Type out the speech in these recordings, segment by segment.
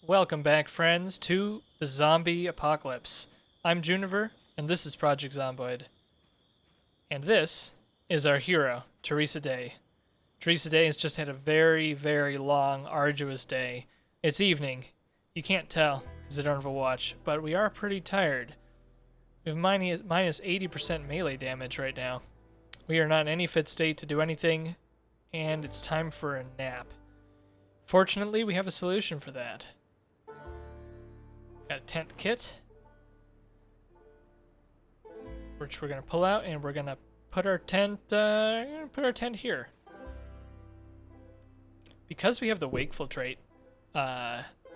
Welcome back, friends, to the zombie apocalypse. I'm Juniver, and this is Project Zomboid. And this is our hero, Teresa Day. Teresa Day has just had a very, very long, arduous day. It's evening. You can't tell, because I don't have a watch, but we are pretty tired. We have minus 80% melee damage right now. We are not in any fit state to do anything, and it's time for a nap. Fortunately, we have a solution for that. Got a tent kit, which we're gonna pull out, and we're gonna put our tent. Here. Because we have the wakeful trait,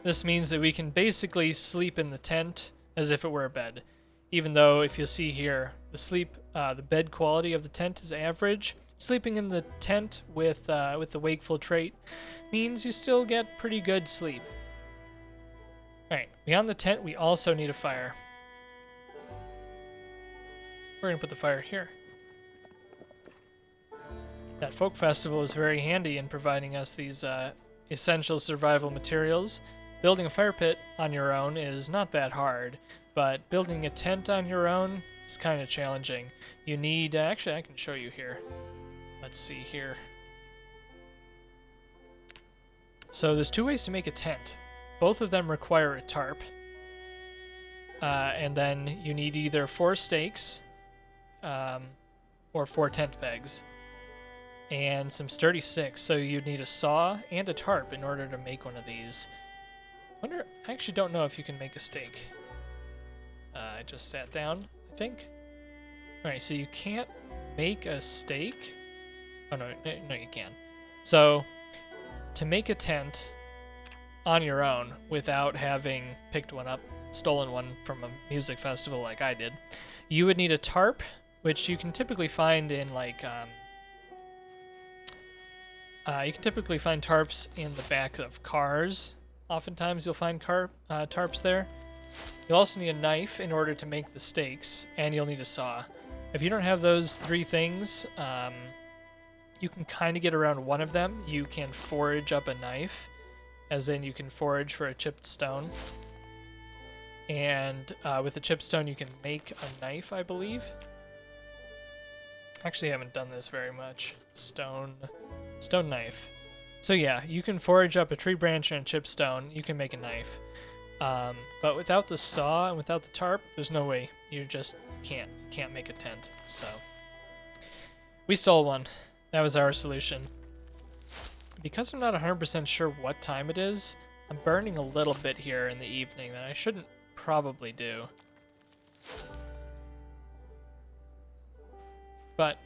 this means that we can basically sleep in the tent as if it were a bed. Even though, if you see here, the bed quality of the tent is average. Sleeping in the tent with the wakeful trait means you still get pretty good sleep. Alright, beyond the tent, we also need a fire. We're going to put the fire here. That folk festival is very handy in providing us these essential survival materials. Building a fire pit on your own is not that hard, but building a tent on your own is kind of challenging. You need... actually, I can show you here. Let's see here. So there's two ways to make a tent. Both of them require a tarp, and then you need either 4 stakes or 4 tent pegs and some sturdy sticks. So you'd need a saw and a tarp in order to make one of these. I actually don't know if you can make a stake. I just sat down, I think. Alright, so you can't make a stake. Oh, no, you can. So, to make a tent on your own without having picked one up, stolen one from a music festival like I did, you would need a tarp, which you can typically find in like you can typically find tarps in the back of cars. Oftentimes you'll find tarps there. You'll also need a knife in order to make the stakes, and you'll need a saw. If you don't have those 3 things, you can kind of get around one of them. You can forage up a knife, as in you can forage for a chipped stone. And with a chipped stone you can make a knife, I believe. Actually, I haven't done this very much. Stone knife. So yeah, you can forage up a tree branch and a chipped stone. You can make a knife. But without the saw and without the tarp, there's no way. You just can't make a tent. So we stole one. That was our solution. Because I'm not 100% sure what time it is, I'm burning a little bit here in the evening that I shouldn't probably do. But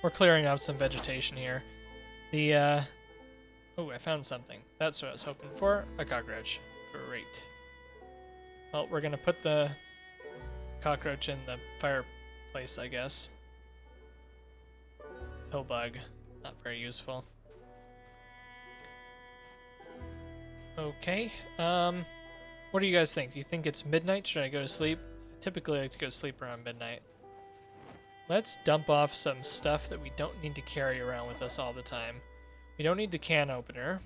we're clearing out some vegetation here. Oh, I found something. That's what I was hoping for. A cockroach. Great. Well, we're gonna put the cockroach in the fireplace, I guess. Pill bug. Not very useful. Okay, what do you guys think? Do you think it's midnight? Should I go to sleep? I typically like to go to sleep around midnight. Let's dump off some stuff that we don't need to carry around with us all the time. We don't need the can opener.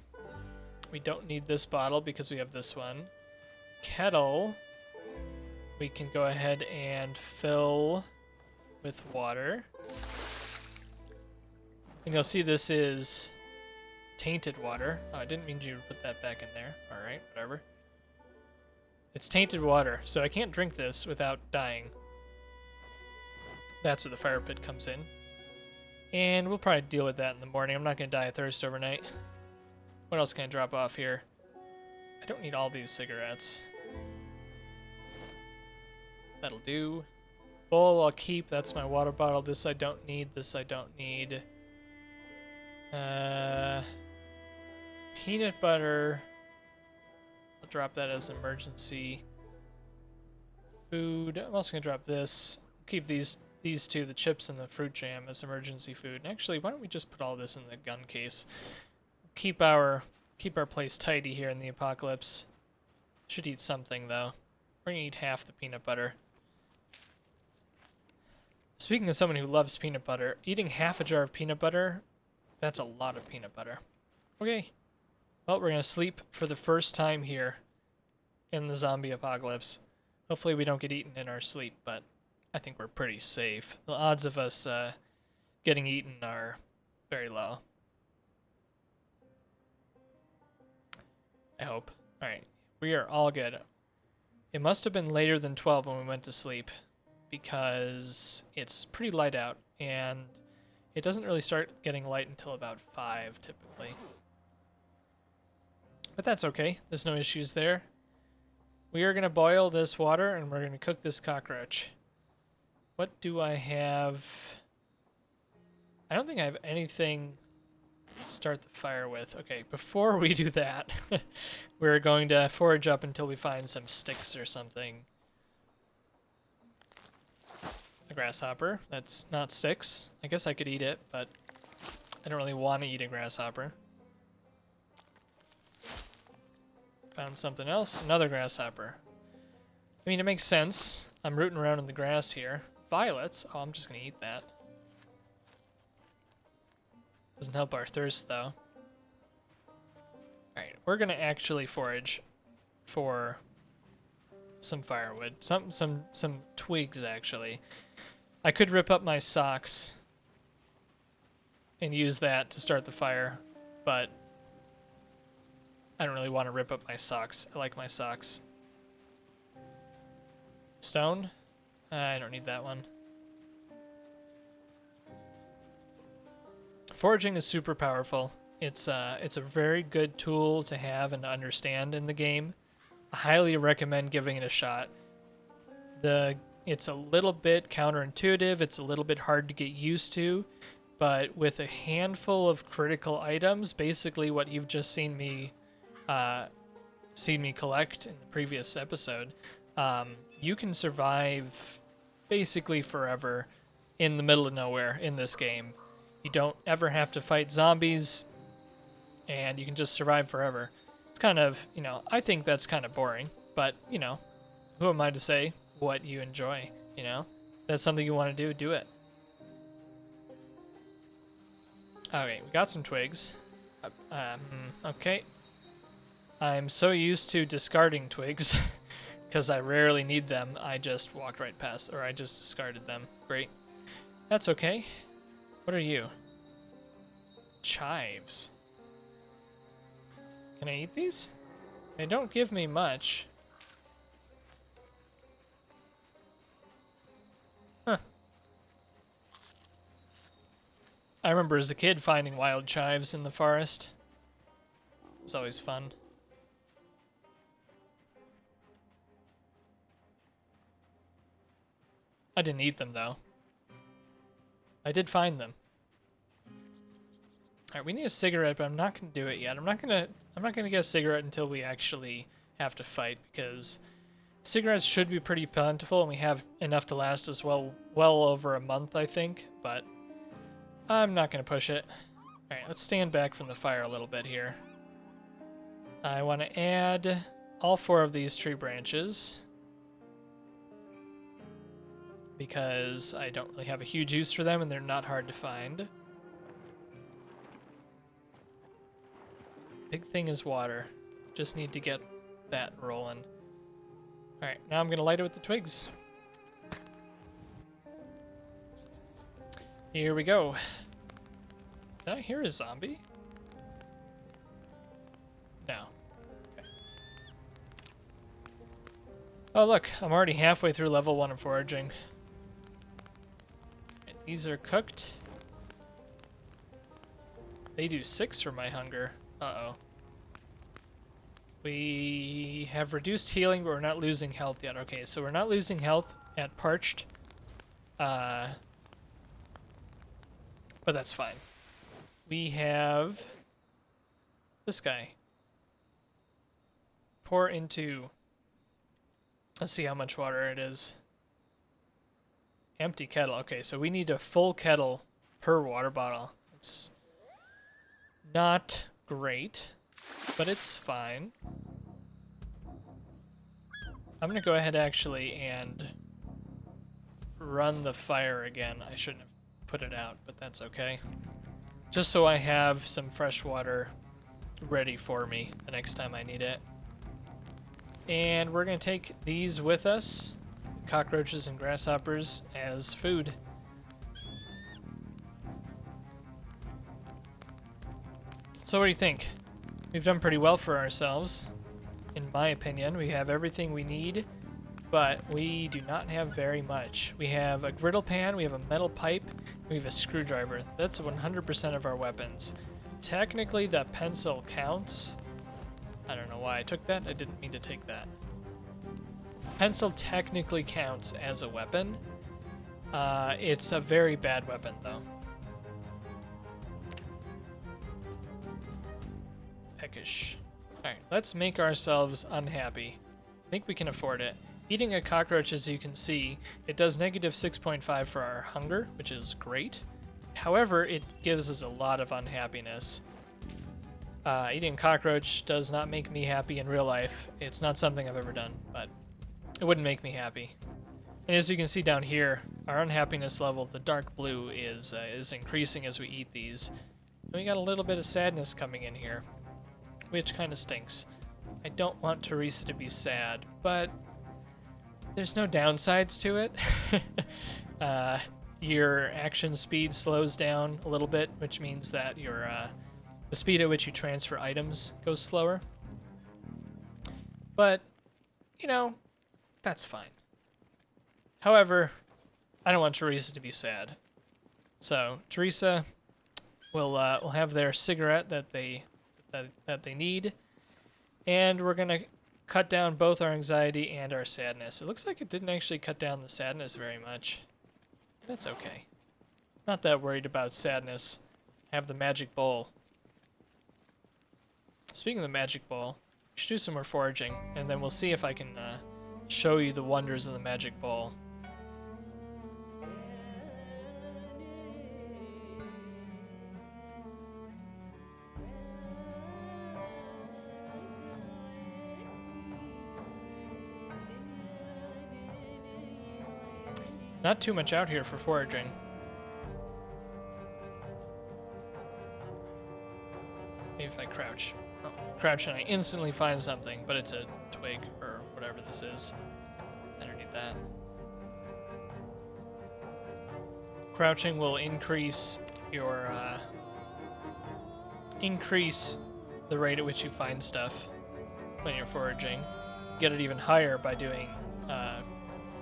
We don't need this bottle because we have this one. Kettle, we can go ahead and fill with water. And you'll see this is tainted water. Oh, I didn't mean you to put that back in there. Alright, whatever. It's tainted water, so I can't drink this without dying. That's where the fire pit comes in. And we'll probably deal with that in the morning. I'm not going to die of thirst overnight. What else can I drop off here? I don't need all these cigarettes. That'll do. Bowl I'll keep. That's my water bottle. This I don't need. This I don't need. peanut butter. I'll drop that as emergency food. I'm also gonna drop this. Keep these two, the chips and the fruit jam, as emergency food. And actually, why don't we just put all this in the gun case? Keep our place tidy here in the apocalypse. Should eat something though. We're gonna eat half the peanut butter. Speaking of someone who loves peanut butter, eating half a jar of peanut butter, that's a lot of peanut butter. Okay. Well, we're gonna sleep for the first time here in the zombie apocalypse. Hopefully we don't get eaten in our sleep, but I think we're pretty safe. The odds of us getting eaten are very low. I hope. Alright, we are all good. It must have been later than 12 when we went to sleep, because it's pretty light out, and it doesn't really start getting light until about 5, typically. But that's okay. There's no issues there. We are going to boil this water, and we're going to cook this cockroach. What do I have? I don't think I have anything to start the fire with. Okay, before we do that, we're going to forage up until we find some sticks or something. A grasshopper. That's not sticks. I guess I could eat it, but I don't really want to eat a grasshopper. Found something else. Another grasshopper. I mean, it makes sense. I'm rooting around in the grass here. Violets. Oh, I'm just going to eat that. Doesn't help our thirst, though. Alright, we're going to actually forage for some firewood. Some twigs, actually. I could rip up my socks and use that to start the fire, but I don't really want to rip up my socks. I like my socks. Stone? I don't need that one. Foraging is super powerful. It's a very good tool to have and to understand in the game. I highly recommend giving it a shot. It's a little bit counterintuitive. It's a little bit hard to get used to, but with a handful of critical items, basically what you've just seen me collect in the previous episode, you can survive basically forever in the middle of nowhere in this game. You don't ever have to fight zombies, and you can just survive forever. It's kind of, I think that's kind of boring, but, who am I to say what you enjoy, If that's something you want to do it. Okay, we got some twigs. Okay. I'm so used to discarding twigs because I rarely need them. I just walked right past, or I just discarded them. Great. That's okay. What are you? Chives. Can I eat these? They don't give me much. Huh. I remember as a kid finding wild chives in the forest. It's always fun. I didn't eat them though. I did find them. All right, we need a cigarette, but I'm not gonna do it yet. I'm not gonna get a cigarette until we actually have to fight, because cigarettes should be pretty plentiful, and we have enough to last us well over a month, I think. But I'm not gonna push it. All right, let's stand back from the fire a little bit here. I want to add all 4 of these tree branches, because I don't really have a huge use for them, and they're not hard to find. Big thing is water. Just need to get that rolling. Alright, now I'm going to light it with the twigs. Here we go. Did I hear a zombie? No. Okay. Oh look, I'm already halfway through level 1 of foraging. These are cooked. They do 6 for my hunger. Uh-oh. We have reduced healing, but we're not losing health yet. Okay, so we're not losing health at parched. But that's fine. We have this guy. pour into... Let's see how much water it is. Empty kettle. Okay, so we need a full kettle per water bottle. It's not great, but it's fine. I'm gonna go ahead actually and run the fire again. I shouldn't have put it out, but that's okay. Just so I have some fresh water ready for me the next time I need it. And we're gonna take these with us, cockroaches and grasshoppers, as food. So what do you think? We've done pretty well for ourselves, in my opinion. We have everything we need, but we do not have very much. We have a griddle pan, we have a metal pipe, we have a screwdriver. That's 100% of our weapons. Technically, that pencil counts. I don't know why I took that. I didn't mean to take that. Pencil technically counts as a weapon. It's a very bad weapon, though. Peckish. Alright, let's make ourselves unhappy. I think we can afford it. Eating a cockroach, as you can see, it does negative 6.5 for our hunger, which is great. However, it gives us a lot of unhappiness. Eating a cockroach does not make me happy in real life. It's not something I've ever done, but it wouldn't make me happy. And as you can see down here, our unhappiness level, the dark blue, is increasing as we eat these. And we got a little bit of sadness coming in here, which kind of stinks. I don't want Teresa to be sad, but there's no downsides to it. Your action speed slows down a little bit, which means that your the speed at which you transfer items goes slower. But, you know, that's fine. However, I don't want Teresa to be sad. So Teresa will have their cigarette that they need, and we're gonna cut down both our anxiety and our sadness. It looks like it didn't actually cut down the sadness very much. That's okay. Not that worried about sadness. I have the magic bowl. Speaking of the magic bowl, we should do some more foraging, and then we'll see if I can show you the wonders of the magic bowl. Not too much out here for foraging. Maybe if I crouch. Oh, crouch and I instantly find something, but it's a twig or whatever this is underneath that. Crouching will increase your increase the rate at which you find stuff when you're foraging. Get it even higher by doing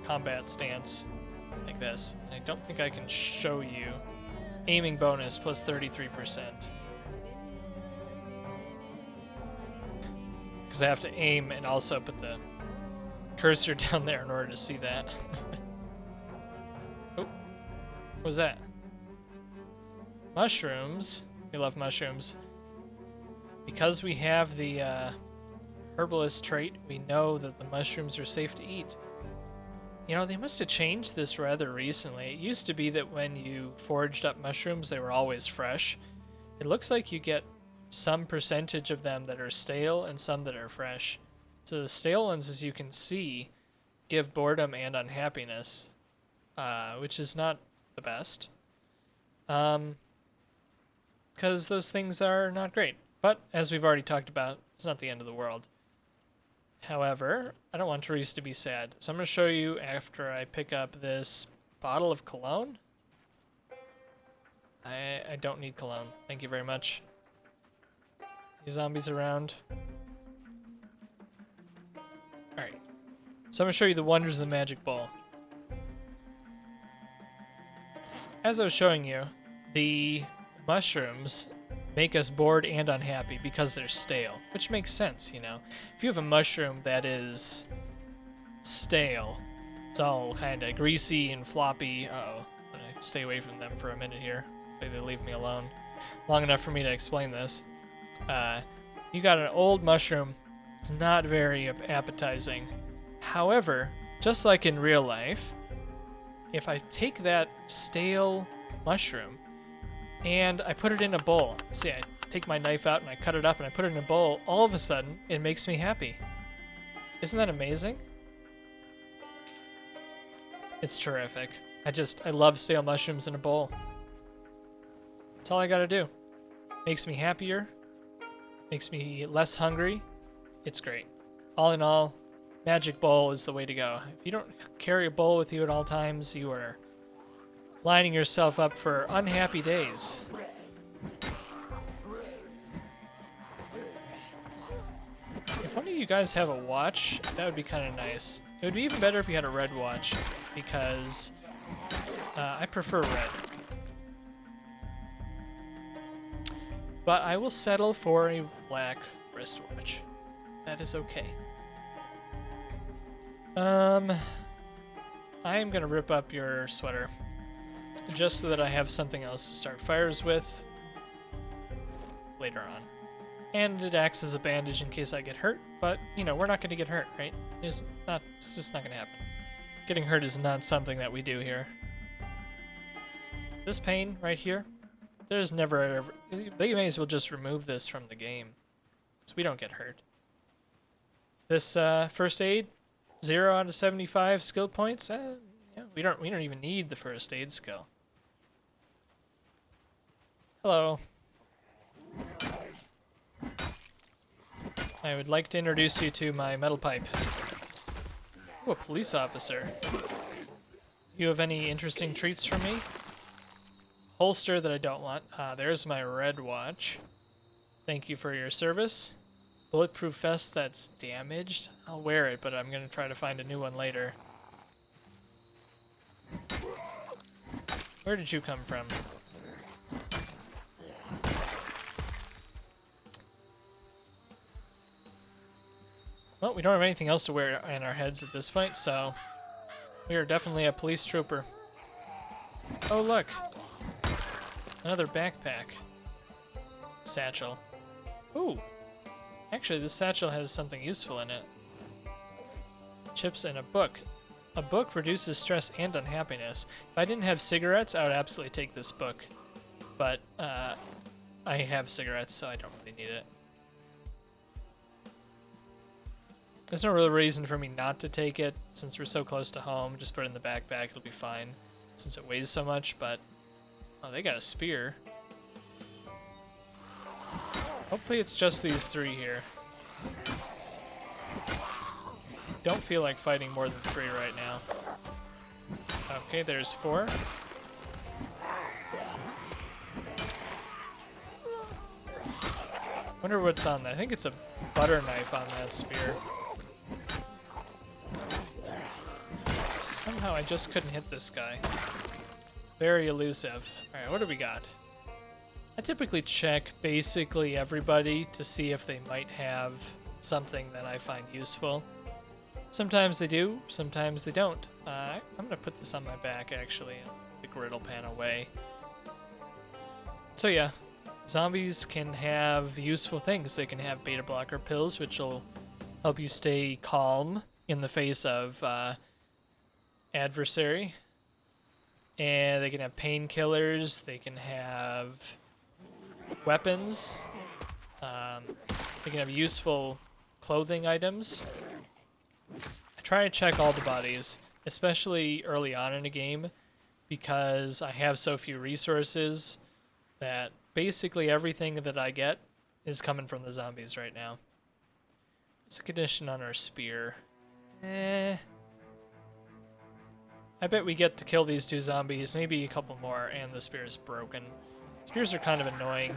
combat stance like this. And I don't think I can show you. Aiming bonus plus 33%. Because I have to aim and also put the cursor down there in order to see that. Oh, what was that? Mushrooms. We love mushrooms. Because we have the herbalist trait, we know that the mushrooms are safe to eat. You know, they must have changed this rather recently. It used to be that when you foraged up mushrooms, they were always fresh. It looks like you get some percentage of them that are stale and some that are fresh. So the stale ones, as you can see, give boredom and unhappiness, which is not the best. Because those things are not great. But, as we've already talked about, it's not the end of the world. However, I don't want Teresa to be sad, so I'm going to show you after I pick up this bottle of cologne. I don't need cologne. Thank you very much. Any zombies around? Alright. So I'm going to show you the wonders of the magic bowl. As I was showing you, the mushrooms make us bored and unhappy because they're stale, which makes sense, you know. If you have a mushroom that is stale, it's all kind of greasy and floppy. Uh-oh, I'm gonna stay away from them for a minute here. Maybe they leave me alone long enough for me to explain this. You got an old mushroom, It's not very appetizing. However, just like in real life, if I take that stale mushroom and I put it in a bowl, see, I take my knife out and I cut it up and I put it in a bowl, all of a sudden, it makes me happy. Isn't that amazing? It's terrific. I love stale mushrooms in a bowl. That's all I gotta do. Makes me happier, makes me less hungry. It's great. All in all, magic bowl is the way to go. If you don't carry a bowl with you at all times, you are lining yourself up for unhappy days. If one of you guys have a watch, that would be kind of nice. It would be even better if you had a red watch, because I prefer red. But I will settle for a black wristwatch. That is okay. I am gonna rip up your sweater, just so that I have something else to start fires with later on. And it acts as a bandage in case I get hurt, but, you know, we're not gonna get hurt, right? It's just not gonna happen. Getting hurt is not something that we do here. This pain right here, there's never ever... They may as well just remove this from the game, so we don't get hurt. This first aid, 0 out of 75 skill points. Yeah, we don't even need the first aid skill. Hello. I would like to introduce you to my metal pipe. Ooh, a police officer. You have any interesting treats for me? Holster that I don't want. There's my red watch. Thank you for your service. Bulletproof vest that's damaged. I'll wear it, but I'm going to try to find a new one later. Where did you come from? Well, we don't have anything else to wear on our heads at this point, so we are definitely a police trooper. Oh, look. Another backpack. Satchel. Ooh. Actually, this satchel has something useful in it. Chips and a book. A book reduces stress and unhappiness. If I didn't have cigarettes, I would absolutely take this book. But, I have cigarettes, so I don't really need it. There's no real reason for me not to take it, since we're so close to home. Just put it in the backpack, it'll be fine, since it weighs so much, but... Oh, they got a spear. Hopefully it's just these three here. Don't feel like fighting more than 3 right now. Okay, there's 4. Wonder what's on that. I think it's a butter knife on that spear. Somehow I just couldn't hit this guy. Very elusive. Alright, what do we got? I typically check basically everybody to see if they might have something that I find useful. Sometimes they do, sometimes they don't. I'm going to put this on my back, actually, and the griddle pan away. So yeah, zombies can have useful things. They can have beta blocker pills, which will help you stay calm in the face of adversary. And they can have painkillers, they can have weapons, they can have useful clothing items. I try to check all the bodies, especially early on in a game, because I have so few resources that basically everything that I get is coming from the zombies right now. What's the condition on our spear? I bet we get to kill these 2 zombies, maybe a couple more, and the spear is broken. Spears are kind of annoying,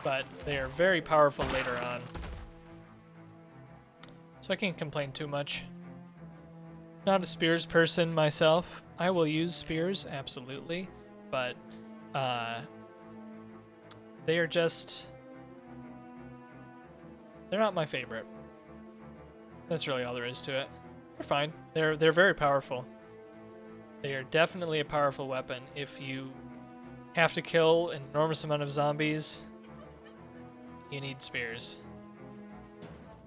but they are very powerful later on. So I can't complain too much. Not a spears person myself. I will use spears, absolutely, but they are just... They're not my favorite. That's really all there is to it. They're fine. They're very powerful. They are definitely a powerful weapon. If you have to kill an enormous amount of zombies, you need spears.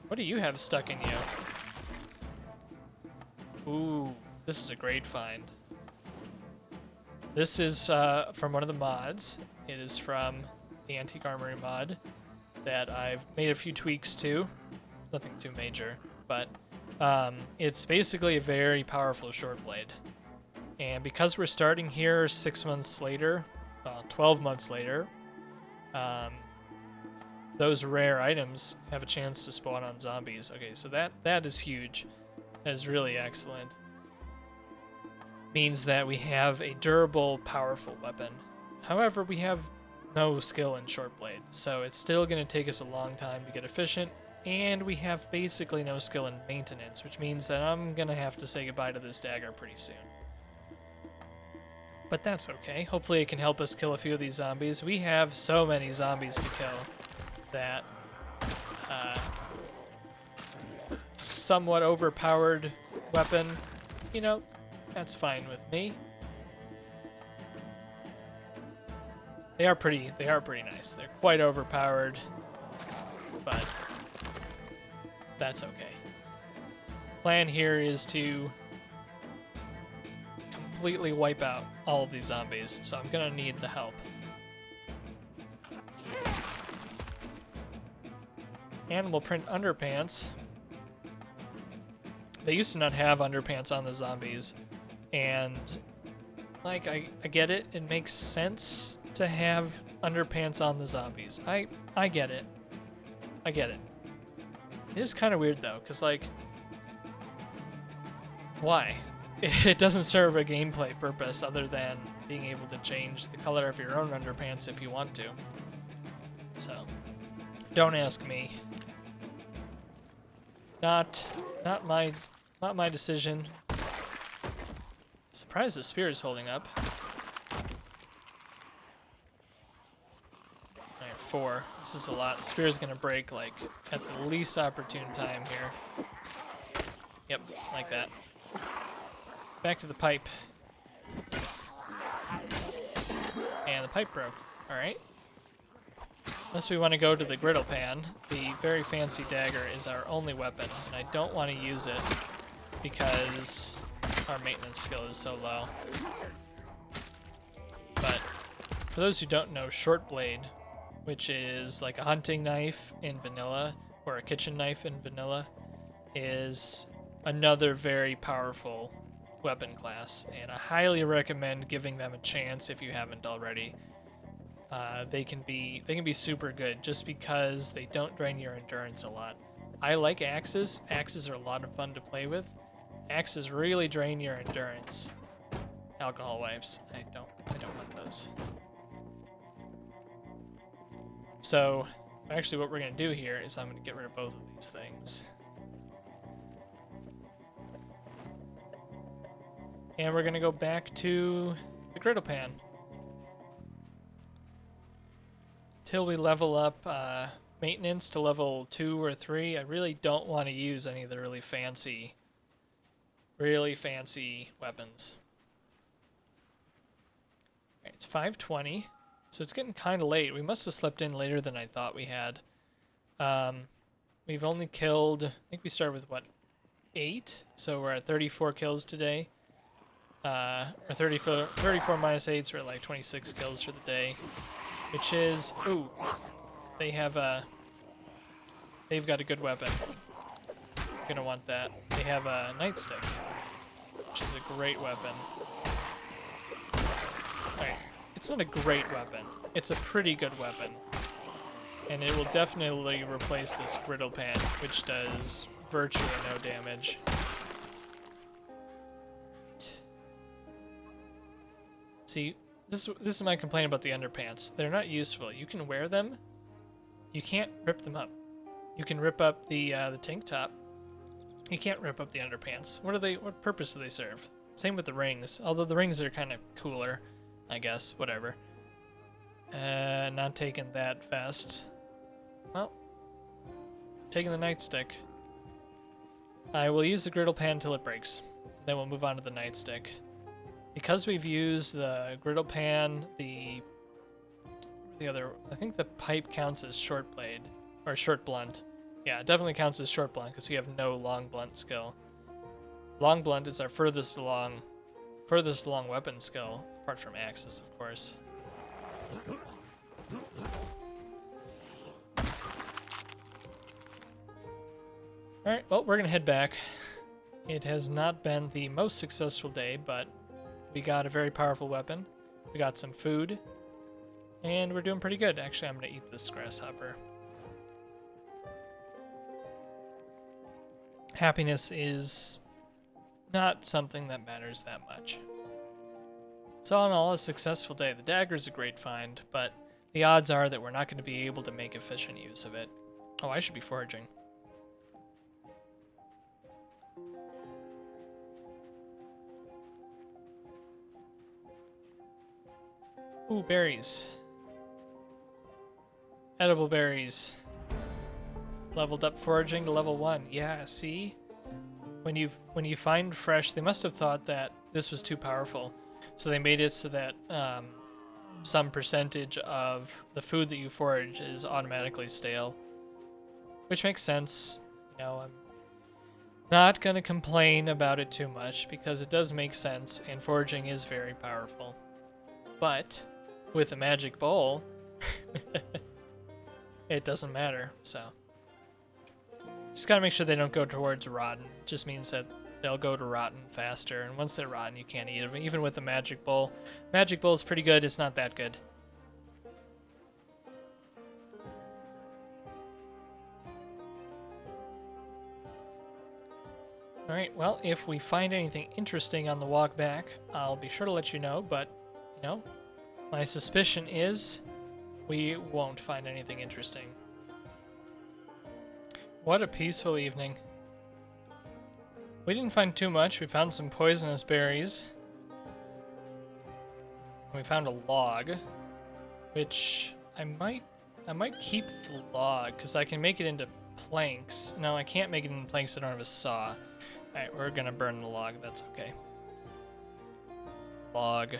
What do you have stuck in you? Ooh, this is a great find. This is from one of the mods. It is from the Antique Armory mod that I've made a few tweaks to. Nothing too major, but it's basically a very powerful short blade. And because we're starting here 6 months later, 12 months later, those rare items have a chance to spawn on zombies. Okay, so that is huge. That is really excellent. Means that we have a durable, powerful weapon. However, we have no skill in short blade, so it's still going to take us a long time to get efficient, and we have basically no skill in maintenance, which means that I'm going to have to say goodbye to this dagger pretty soon. But that's okay. Hopefully it can help us kill a few of these zombies. We have so many zombies to kill that somewhat overpowered weapon, you know, that's fine with me. They are pretty nice. They're quite overpowered, but that's okay. Plan here is to completely wipe out all of these zombies, so I'm gonna need the help. Animal print underpants. They used to not have underpants on the zombies, and like I get it. It makes sense to have underpants on the zombies. I get it. I get it. It is kind of weird though, because like, why? It doesn't serve a gameplay purpose other than being able to change the color of your own underpants if you want to. So, don't ask me. Not my decision. Surprised the spear is holding up. Alright, 4. This is a lot. The spear is gonna break like at the least opportune time here. Yep, it's like that. Back to the pipe. And the pipe broke. Alright. Unless we want to go to the griddle pan, the very fancy dagger is our only weapon, and I don't want to use it because our maintenance skill is so low. But for those who don't know, short blade, which is like a hunting knife in vanilla or a kitchen knife in vanilla, is another very powerful weapon class, and I highly recommend giving them a chance if you haven't already. They can be super good just because they don't drain your endurance a lot. I like axes. Axes are a lot of fun to play with. Axes really drain your endurance. Alcohol wipes. I don't want those. So actually what we're gonna do here is I'm gonna get rid of both of these things. And we're gonna go back to the griddle pan. Till we level up maintenance to level 2 or 3, I really don't want to use any of the really fancy weapons. Alright, it's 5:20, so it's getting kind of late. We must have slept in later than I thought we had. We've only killed, I think we started with what, 8? So we're at 34 kills today. Or 34 minus 8, so we're at like 26 kills for the day. Which is, ooh, they've got a good weapon. You're gonna want that. They have a nightstick, which is a great weapon. Alright, it's not a great weapon. It's a pretty good weapon. And it will definitely replace this griddle pan, which does virtually no damage. See, this is my complaint about the underpants. They're not useful. You can wear them. You can't rip them up. You can rip up the tank top. You can't rip up the underpants. What purpose do they serve? Same with the rings. Although the rings are kind of cooler, I guess. Whatever. Not taking that vest. Well, taking the nightstick. I will use the griddle pan until it breaks. Then we'll move on to the nightstick. Because we've used the griddle pan, the other, I think the pipe counts as short blade, or short blunt. Yeah, it definitely counts as short blunt because we have no long blunt skill. Long blunt is our furthest along weapon skill, apart from axes, of course. Alright, well, we're gonna head back. It has not been the most successful day, but we got a very powerful weapon. We got some food, and we're doing pretty good. Actually, I'm gonna eat this grasshopper. Happiness is not something that matters that much. So all in all, a successful day. The dagger's a great find, but the odds are that we're not going to be able to make efficient use of it. Oh, I should be foraging. Ooh, berries. Edible berries. Leveled up foraging to level 1. Yeah, see? When you find fresh, they must have thought that this was too powerful. So they made it so that some percentage of the food that you forage is automatically stale. Which makes sense. You know, I'm not going to complain about it too much because it does make sense and foraging is very powerful. But with a magic bowl, it doesn't matter, so. Just gotta make sure they don't go towards rotten. It just means that they'll go to rotten faster, and once they're rotten, you can't eat them. Even with the magic bowl. Magic bowl is pretty good, it's not that good. Alright, well, if we find anything interesting on the walk back, I'll be sure to let you know, but, you know, my suspicion is we won't find anything interesting. What a peaceful evening. We didn't find too much. We found some poisonous berries. We found a log, which I might keep the log because I can make it into planks. No, I can't make it into planks. I don't have a saw. Alright, we're gonna burn the log. That's okay. Log.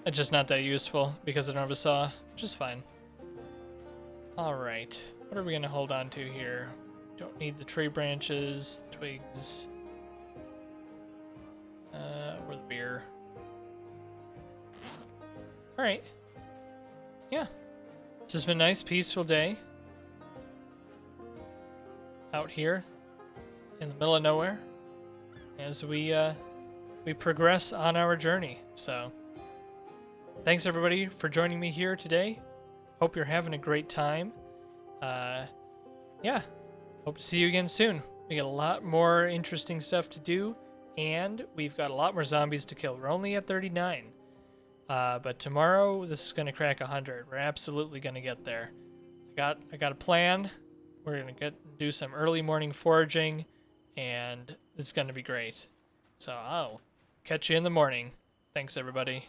It's just not that useful because I don't have a saw, which is fine. Alright. What are we going to hold on to here? Don't need the tree branches, twigs, or the beer. Alright. Yeah. It's just been a nice, peaceful day. Out here in the middle of nowhere as we progress on our journey. So, thanks everybody for joining me here today. Hope you're having a great time. Yeah, hope to see you again soon. We got a lot more interesting stuff to do, and we've got a lot more zombies to kill. We're only at 39, but tomorrow this is gonna crack 100. We're absolutely gonna get there. I got a plan. We're gonna do some early morning foraging, and it's gonna be great. So I'll catch you in the morning. Thanks everybody.